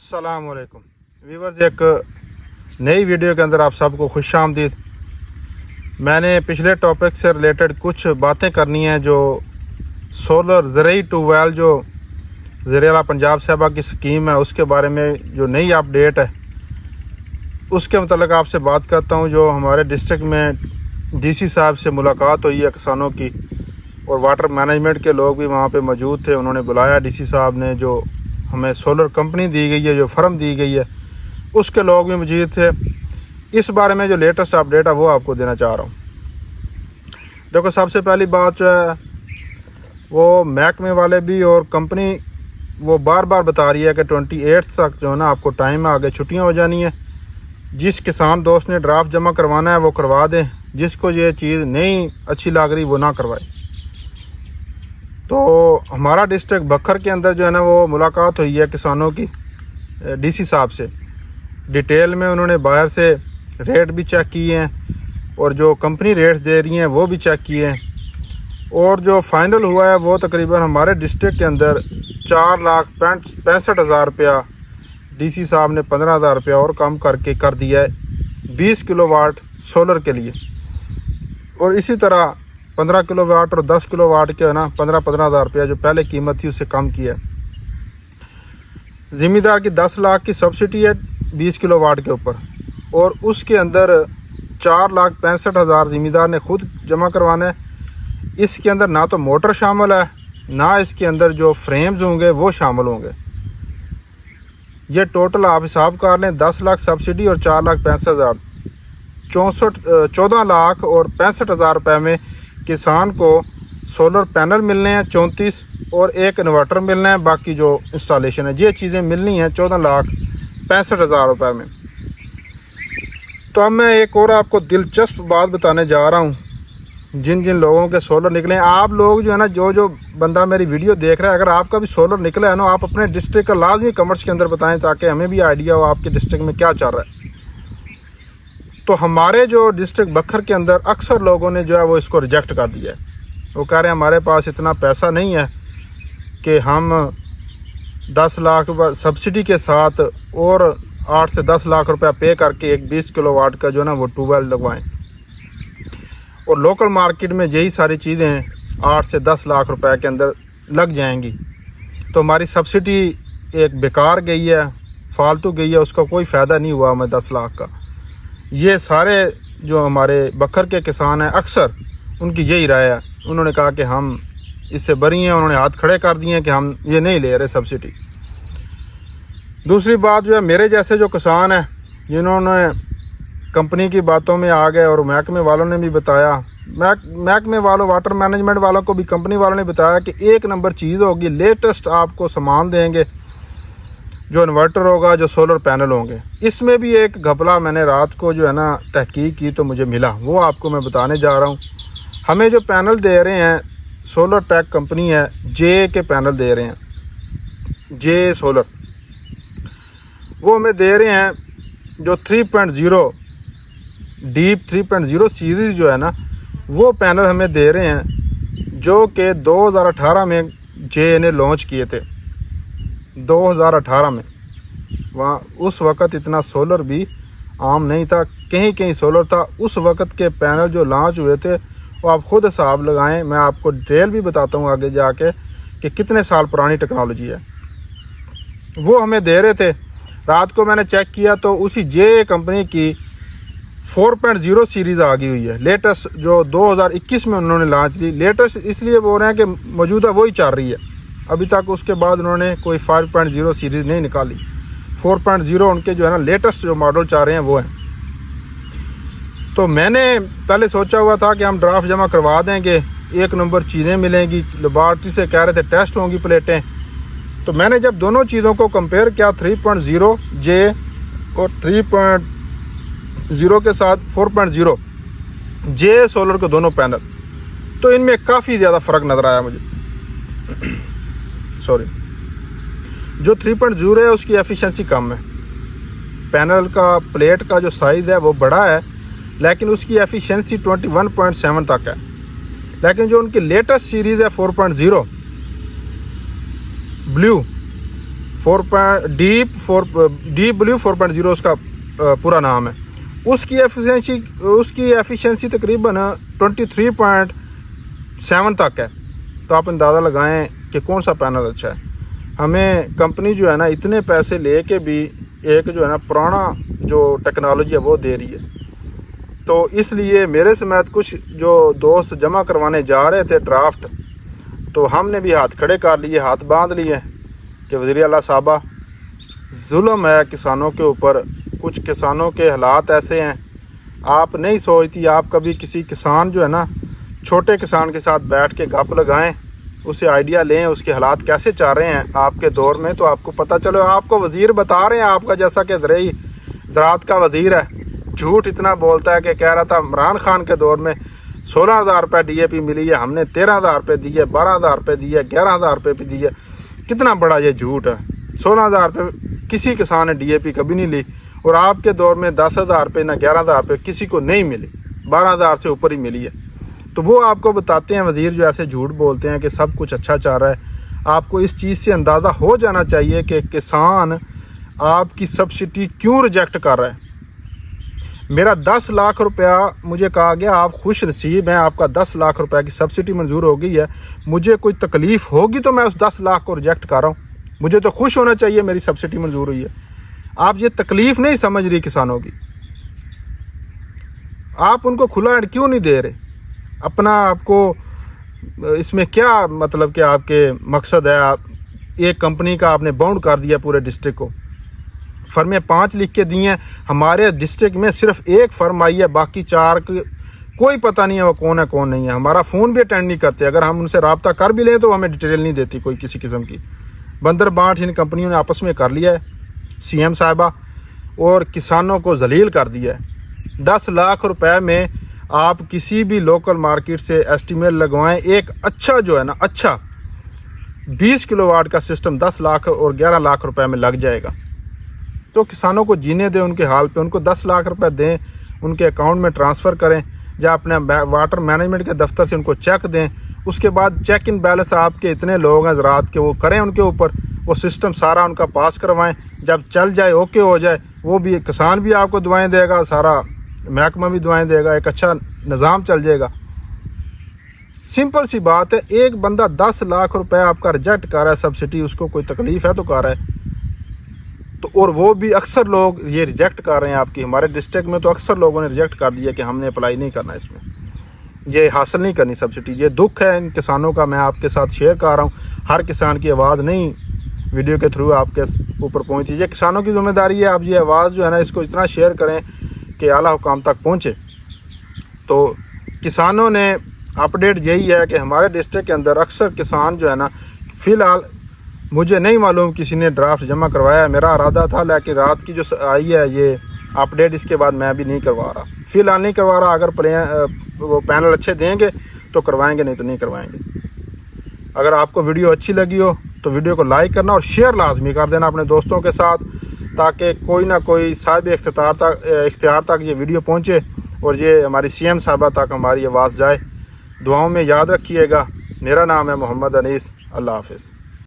अस्सलाम वालेकुम व्यूवर्स, एक नई वीडियो के अंदर आप सबको खुश आमदीद। मैंने पिछले टॉपिक से रिलेटेड कुछ बातें करनी हैं जो सोलर ज़रई ट्यूबवेल जो ज़रिया पंजाब साहबा की स्कीम है उसके बारे में जो नई अपडेट है उसके मतलब आपसे बात करता हूं। जो हमारे डिस्ट्रिक्ट में डीसी साहब से मुलाकात हुई है किसानों की, और वाटर मैनेजमेंट के लोग भी वहां पे मौजूद थे। उन्होंने बुलाया डीसी साहब ने, जो हमें सोलर कंपनी दी गई है, जो फर्म दी गई है, उसके लोग भी मौजूद थे। इस बारे में जो लेटेस्ट अपडेट है वो आपको देना चाह रहा हूँ। देखो, सबसे पहली बात जो है वो महकमे वाले भी और कंपनी वो बार बार बता रही है कि 28 तक जो है ना आपको टाइम है, आगे छुट्टियाँ हो जानी है। जिस किसान दोस्त ने ड्राफ्ट जमा करवाना है वो करवा दें, जिसको ये चीज़ नहीं अच्छी लग रही वो ना करवाए। तो हमारा डिस्ट्रिक्ट बखर के अंदर जो है ना वो मुलाकात हुई है किसानों की डीसी साहब से। डिटेल में उन्होंने बाहर से रेट भी चेक किए हैं और जो कंपनी रेट्स दे रही हैं वो भी चेक किए हैं, और जो फाइनल हुआ है वो तकरीबन हमारे डिस्ट्रिक्ट के अंदर 4,65,000 रुपया डीसी साहब ने 15,000 रुपया और कम करके कर दिया है 20 किलोवाट सोलर के लिए। और इसी तरह 15 किलोवाट और 10 किलोवाट के है ना 15,000 रुपया जो पहले कीमत थी उससे कम किया है। ज़िम्मेदार की 10 लाख की सब्सिडी है 20 किलोवाट के ऊपर, और उसके अंदर 4,65,000 ज़िम्मेदार ने खुद जमा करवाना है। इसके अंदर ना तो मोटर शामिल है, ना इसके अंदर जो फ्रेम्स होंगे वो शामिल होंगे। ये टोटल आप हिसाब कर लें, 10 लाख सब्सिडी और 4,65,000, 14 लाख और 65,000 रुपये में किसान को सोलर पैनल मिलने हैं 34, और एक इन्वर्टर मिलना है। बाकी जो इंस्टॉलेशन है ये चीज़ें मिलनी हैं 14,65,000 रुपये में। तो अब मैं एक और आपको दिलचस्प बात बताने जा रहा हूँ। जिन जिन लोगों के सोलर निकले हैं, आप लोग जो है ना, जो बंदा मेरी वीडियो देख रहा है, अगर आपका भी सोलर निकला है ना, आप अपने डिस्ट्रिक्ट का लाजमी कमेंट्स के अंदर बताएं ताकि हमें भी आइडिया हो आपके डिस्ट्रिक्ट में क्या चल रहा है। तो हमारे जो डिस्ट्रिक्ट बखर के अंदर अक्सर लोगों ने जो है वो इसको रिजेक्ट कर दिया है। वो कह रहे हैं हमारे पास इतना पैसा नहीं है कि हम 10 लाख सब्सिडी के साथ और 8 से 10 लाख रुपया पे करके एक 20 किलोवाट का जो है ना वो ट्यूबवेल लगवाएं। और लोकल मार्केट में यही सारी चीज़ें 8 से 10 लाख रुपए के अंदर लग जाएंगी। तो हमारी सब्सिडी एक बेकार गई है, फालतू गई है, उसका कोई फ़ायदा नहीं हुआ हमें 10 लाख का। ये सारे जो हमारे बखर के किसान हैं अक्सर उनकी यही राय है। उन्होंने कहा कि हम इससे बरी हैं, उन्होंने हाथ खड़े कर दिए हैं कि हम ये नहीं ले रहे सब्सिडी। दूसरी बात जो है, मेरे जैसे जो किसान हैं जिन्होंने कंपनी की बातों में आ गए और महकमे वालों ने भी बताया, महकमे वालों वाटर मैनेजमेंट वालों को भी कंपनी वालों ने बताया कि एक नंबर चीज़ होगी, लेटेस्ट आपको सामान देंगे, जो इन्वर्टर होगा, जो सोलर पैनल होंगे। इसमें भी एक घपला मैंने रात को जो है ना तहकीक की तो मुझे मिला, वो आपको मैं बताने जा रहा हूँ। हमें जो पैनल दे रहे हैं, सोलर टेक कंपनी है, जे के पैनल दे रहे हैं, जे सोलर, वो हमें दे रहे हैं जो 3.0 डीप 3.0 सीरीज़ जो है ना वो पैनल हमें दे रहे हैं, जो कि 2018 में जे ने लॉन्च किए थे। 2018 में वहाँ उस वक़्त इतना सोलर भी आम नहीं था, कहीं कहीं सोलर था। उस वक़्त के पैनल जो लॉन्च हुए थे वो आप ख़ुद हिसाब लगाएं, मैं आपको डिटेल भी बताता हूँ आगे जाके कि कितने साल पुरानी टेक्नोलॉजी है। वो हमें दे रहे थे। रात को मैंने चेक किया तो उसी जे कंपनी की 4.0 सीरीज़ आ गई हुई है, लेटेस्ट, जो 2021 में उन्होंने लॉन्च की। लेटेस्ट इसलिए बोल रहे हैं कि मौजूदा वही चल रही है अभी तक, उसके बाद उन्होंने कोई 5.0 सीरीज़ नहीं निकाली। 4.0 उनके जो है ना लेटेस्ट जो मॉडल चाह रहे हैं वो हैं। तो मैंने पहले सोचा हुआ था कि हम ड्राफ्ट जमा करवा देंगे, एक नंबर चीज़ें मिलेंगी, लेबॉर्ट्री से कह रहे थे टेस्ट होंगी प्लेटें। तो मैंने जब दोनों चीज़ों को कंपेयर किया, 3.0 जे और 3.0 के साथ 4.0 जे सोलर के दोनों पैनल, तो इनमें काफ़ी ज़्यादा फ़र्क नज़र आया मुझे। सॉरी, जो 3.0 है उसकी एफिशिएंसी कम है, पैनल का प्लेट का जो साइज़ है वो बड़ा है, लेकिन उसकी एफिशिएंसी 21.7 तक है। लेकिन जो उनकी लेटेस्ट सीरीज़ है 4.0 ब्लू डीप ब्लू 4.0 उसका पूरा नाम है। उसकी एफिशिएंसी तकरीबन 23.7 तक है। तो आप अंदाज़ा लगाएं कि कौन सा पैनल अच्छा है। हमें कंपनी जो है ना इतने पैसे लेके भी एक जो है ना पुराना जो टेक्नोलॉजी है वो दे रही है। तो इसलिए मेरे समेत कुछ जो दोस्त जमा करवाने जा रहे थे ड्राफ्ट, तो हमने भी हाथ खड़े कर लिए, हाथ बांध लिए कि वज़ीर आला साहबा जुल्म है किसानों के ऊपर। कुछ किसानों के हालात ऐसे हैं, आप नहीं सोचती, आप कभी किसी किसान जो है ना छोटे किसान के साथ बैठ के गप लगाएं, उसे आइडिया लें उसके हालात कैसे चल रहे हैं आपके दौर में, तो आपको पता चलो। आपको वज़ीर बता रहे हैं आपका, जैसा कि ज़राअत का वज़ीर है, झूठ इतना बोलता है कि कह रहा था इमरान खान के दौर में 16,000 रुपये DAP मिली है, हमने 13,000 रुपये दी है, 12,000 रुपये दी है, 11,000 रुपये भी दी है। कितना बड़ा ये झूठ है। 16,000 रुपये किसी किसान ने DAP कभी नहीं ली, और आपके दौर में 10,000 रुपये ना 11,000 रुपये किसी को नहीं मिली, 12,000 से ऊपर ही मिली है। तो वो आपको बताते हैं वज़ीर जो ऐसे झूठ बोलते हैं कि सब कुछ अच्छा चल रहा है। आपको इस चीज़ से अंदाज़ा हो जाना चाहिए कि किसान आपकी सब्सिडी क्यों रिजेक्ट कर रहा है। मेरा 10 लाख रुपया मुझे कहा गया आप खुश नसीब हैं, आपका 10 लाख रुपए की सब्सिडी मंजूर हो गई है, मुझे कोई तकलीफ़ होगी तो मैं उस 10 लाख को रिजेक्ट कर रहा हूँ। मुझे तो खुश होना चाहिए मेरी सब्सिडी मंजूर हुई है। आप ये तकलीफ़ नहीं समझ रही किसानों की, आप उनको खुला एंड क्यों नहीं दे रहे। अपना आपको इसमें क्या मतलब कि आपके मकसद है, आप एक कंपनी का आपने बाउंड कर दिया पूरे डिस्ट्रिक्ट को। फर्में 5 लिख के दी हैं, हमारे डिस्ट्रिक्ट में सिर्फ एक फर्म आई है, बाकी 4 कोई पता नहीं है वो कौन है कौन नहीं है। हमारा फ़ोन भी अटेंड नहीं करते, अगर हम उनसे रब्ता कर भी लें तो हमें डिटेल नहीं देती कोई किसी किस्म की। बंदर बांट इन कंपनियों ने आपस में कर लिया है CM साहिबा, और किसानों को जलील कर दिया है। 10 लाख रुपए में आप किसी भी लोकल मार्केट से एस्टीमेट लगवाएं, एक अच्छा जो है ना अच्छा 20 किलोवाट का सिस्टम 10 लाख और 11 लाख रुपए में लग जाएगा। तो किसानों को जीने दें उनके हाल पे, उनको 10 लाख रुपए दें, उनके अकाउंट में ट्रांसफ़र करें, या अपने वाटर मैनेजमेंट के दफ्तर से उनको चेक दें। उसके बाद चेक इन बैलेंस आपके इतने लोग हैं ज़राअत के, वो करें उनके ऊपर, वो सिस्टम सारा उनका पास करवाएं। जब चल जाए ओके हो जाए, वो भी किसान भी आपको दुआएं देगा, सारा महकमा भी दुआएं देगा, एक अच्छा निज़ाम चल जाएगा। सिंपल सी बात है। एक बंदा 10 लाख रुपए आपका रिजेक्ट कर रहा है सब्सिडी, उसको कोई तकलीफ़ है तो कर रहा है तो, और वो भी अक्सर लोग ये रिजेक्ट कर रहे हैं आपकी। हमारे डिस्ट्रिक्ट में तो अक्सर लोगों ने रिजेक्ट कर दिया कि हमने अप्लाई नहीं करना, इसमें ये हासिल नहीं करनी सब्सिडी। ये दुख है इन किसानों का, मैं आपके साथ शेयर कर रहा हूँ। हर किसान की आवाज़ नहीं वीडियो के थ्रू आपके ऊपर पहुँची, ये किसानों की जिम्मेदारी है। आप ये आवाज़ जो है ना इसको इतना शेयर करें कि आला हुकाम तक पहुँचे। तो किसानों ने अपडेट यही है कि हमारे डिस्ट्रिक्ट के अंदर अक्सर किसान जो है ना, फ़िलहाल मुझे नहीं मालूम किसी ने ड्राफ्ट जमा करवाया है, मेरा इरादा था, लेकिन रात की जो आई है ये अपडेट, इसके बाद मैं भी नहीं करवा रहा, फ़िलहाल नहीं करवा रहा। अगर वो पैनल अच्छे देंगे तो करवाएंगे, नहीं तो नहीं करवाएंगे। अगर आपको वीडियो अच्छी लगी हो तो वीडियो को लाइक करना और शेयर लाजमी कर देना अपने दोस्तों के साथ, ताकि कोई ना कोई साहिब इख्तियार तक ये वीडियो पहुँचे और ये हमारी CM साहबा तक हमारी आवाज़ जाए। दुआओं में याद रखिएगा। मेरा नाम है मोहम्मद अनीस। अल्लाह हाफ़िज़।